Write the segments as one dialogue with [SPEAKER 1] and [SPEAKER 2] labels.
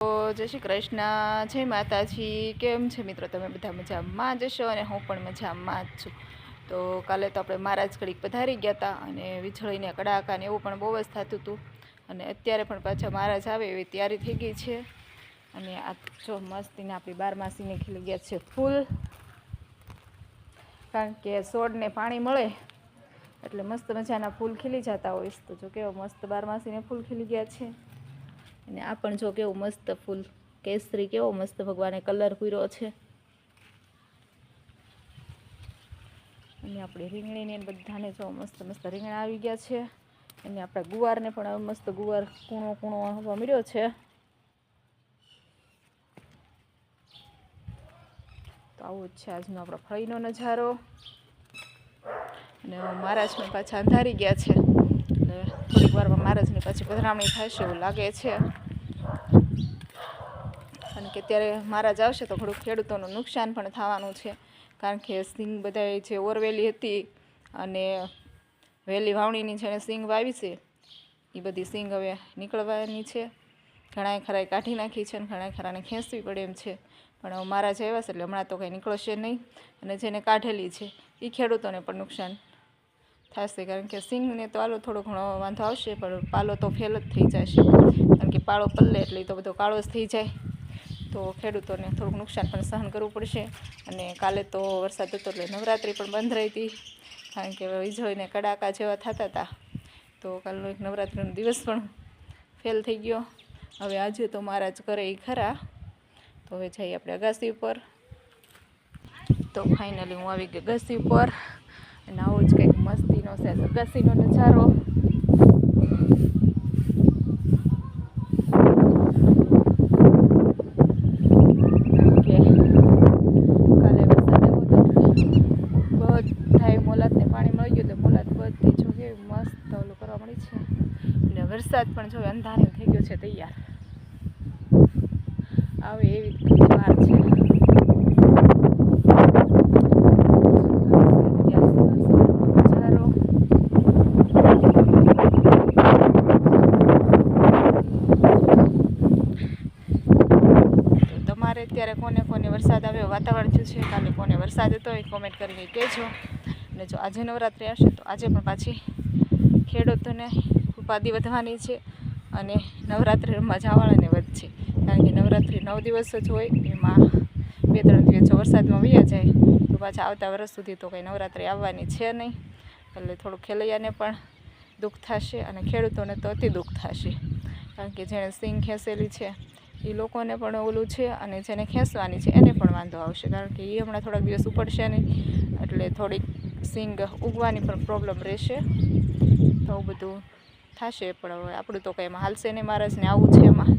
[SPEAKER 1] તો જય શ્રી કૃષ્ણ, જય માતાજી। કેમ છે મિત્રો? તમે બધા મજામાં જશો અને હું પણ મજામાં જ છું। તો કાલે તો આપણે મહારાજ ઘડીક પધારી ગયા હતા અને વીજળીને કડાકા ને એવું પણ બહુ જ થતું હતું અને અત્યારે પણ પાછા મહારાજ આવે એવી તૈયારી થઈ ગઈ છે। અને આ જો મસ્તીને આપણી બારમાસીને ખીલી ગયા છે ફૂલ, કારણ કે છોડને પાણી મળે એટલે મસ્ત મજાના ફૂલ ખીલી જતા હોય। તો જો કેવો મસ્ત બારમાસીને ફૂલ ખીલી ગયા છે અને આ પણ જો કેવું મસ્ત ફૂલ કેસરી કેવો મસ્ત ભગવાને કલર પૂર્યો છે। અને આપણી રીંગણીને બધાને જો મસ્ત મસ્ત રીંગણા આવી ગયા છે અને આપણા ગુવારને પણ મસ્ત ગુવાર કૂણો કૂણો આવવા મળ્યો છે। તો આવો જ છે આજનો આપણો ફળીનો નજારો। અને મહારાજ પણ પાછા અંધારી ગયા છે એટલે થોડીક વારમાં મહારાજની પાછી પધરામણી થશે એવું લાગે છે। કારણ કે ત્યારે મહારાજ આવશે તો થોડુંક ખેડૂતોનું નુકસાન પણ થવાનું છે, કારણ કે સિંગ બધાએ જે ઓરવેલી હતી અને વહેલી વાવણીની જેણે સિંગ વાવી છે એ બધી સિંગ હવે નીકળવાની છે। ઘણાએ ખરાએ કાઢી નાખી છે અને ઘણા ખરાને ખેંચવી પડે એમ છે, પણ હવે મહારાજ આવ્યા છે એટલે હમણાં તો કંઈ નીકળશે નહીં। અને જેને કાઢેલી છે એ ખેડૂતોને પણ નુકસાન થશે, કારણ કે સિંગને તો આલો થોડો ઘણો વાંધો આવશે પણ પાલો તો ફેલ જ થઈ જશે, કારણ કે પાળો પલ્લે એટલે એ તો બધો કાળો જ થઈ જાય। તો ખેડૂતોને થોડુંક નુકસાન પણ સહન કરવું પડશે। અને કાલે તો વરસાદ હતો એટલે નવરાત્રિ પણ બંધ રહી હતી, કારણ કે વીજળીને કડાકા જેવા થતા હતા, તો કાલનો એક નવરાત્રિનો દિવસ પણ ફેલ થઈ ગયો। હવે આજે તો મહારાજ કરે એ ખરા, તો હવે જઈએ આપણે અગાસી ઉપર। તો ફાઇનલી હું આવી ગઈ અગાસી ઉપર અને આવો જ કંઈક મસ્તીનો છે અગાસીનો નજારો। મોલાદને પાણી મળી ગયું એટલે મોલાદ બધી જો કેવી મસ્ત ઓલું કરવા મળી છે અને વરસાદ પણ જો અંધારી થઈ ગયો છે તૈયાર આવે એવી વાર છે। તમારે અત્યારે કોને કોને વરસાદ આવ્યો વાતાવરણ થયું છે, કાલે કોને વરસાદ હતો એ કોમેન્ટ કરીને કહેજો। અને જો આજે નવરાત્રિ આવશે તો આજે પણ પાછી ખેડૂતોને ઉપાધિ વધવાની છે અને નવરાત્રિ રમવા જવાળાને વધશે, કારણ કે નવરાત્રિ 9 દિવસ જ હોય, એમાં 2-3 દિવસ જો વરસાદમાં વયા જાય તો પાછા આવતા વર્ષ સુધી તો કંઈ નવરાત્રિ આવવાની છે નહીં, એટલે થોડુંક ખેલૈયાને પણ દુઃખ થશે અને ખેડૂતોને તો અતિ દુઃખ થશે, કારણ કે જેણે સિંગ ખેંચેલી છે એ લોકોને પણ ઓલું છે અને જેને ખેંચવાની છે એને પણ વાંધો આવશે, કારણ કે એ હમણાં થોડાક દિવસ ઉપડશે નહીં એટલે થોડીક સિંગ ઉગવાની પણ પ્રોબ્લેમ રહેશે। તો આવું બધું થશે, પણ હવે આપણું તો કંઈ એમાં હાલશે નહીં, મહારાજને આવું છે એમાં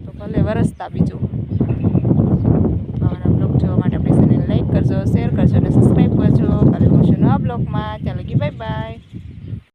[SPEAKER 1] તો ભલે વરસતા બીજું। આવાના બ્લોગ જોવા માટે આપણી ચેનલ લાઈક કરજો, શેર કરજો અને સબસ્ક્રાઈબ કરજો। કાલે મળશું નવા બ્લોગમાં, ત્યાં લગી બાય બાય।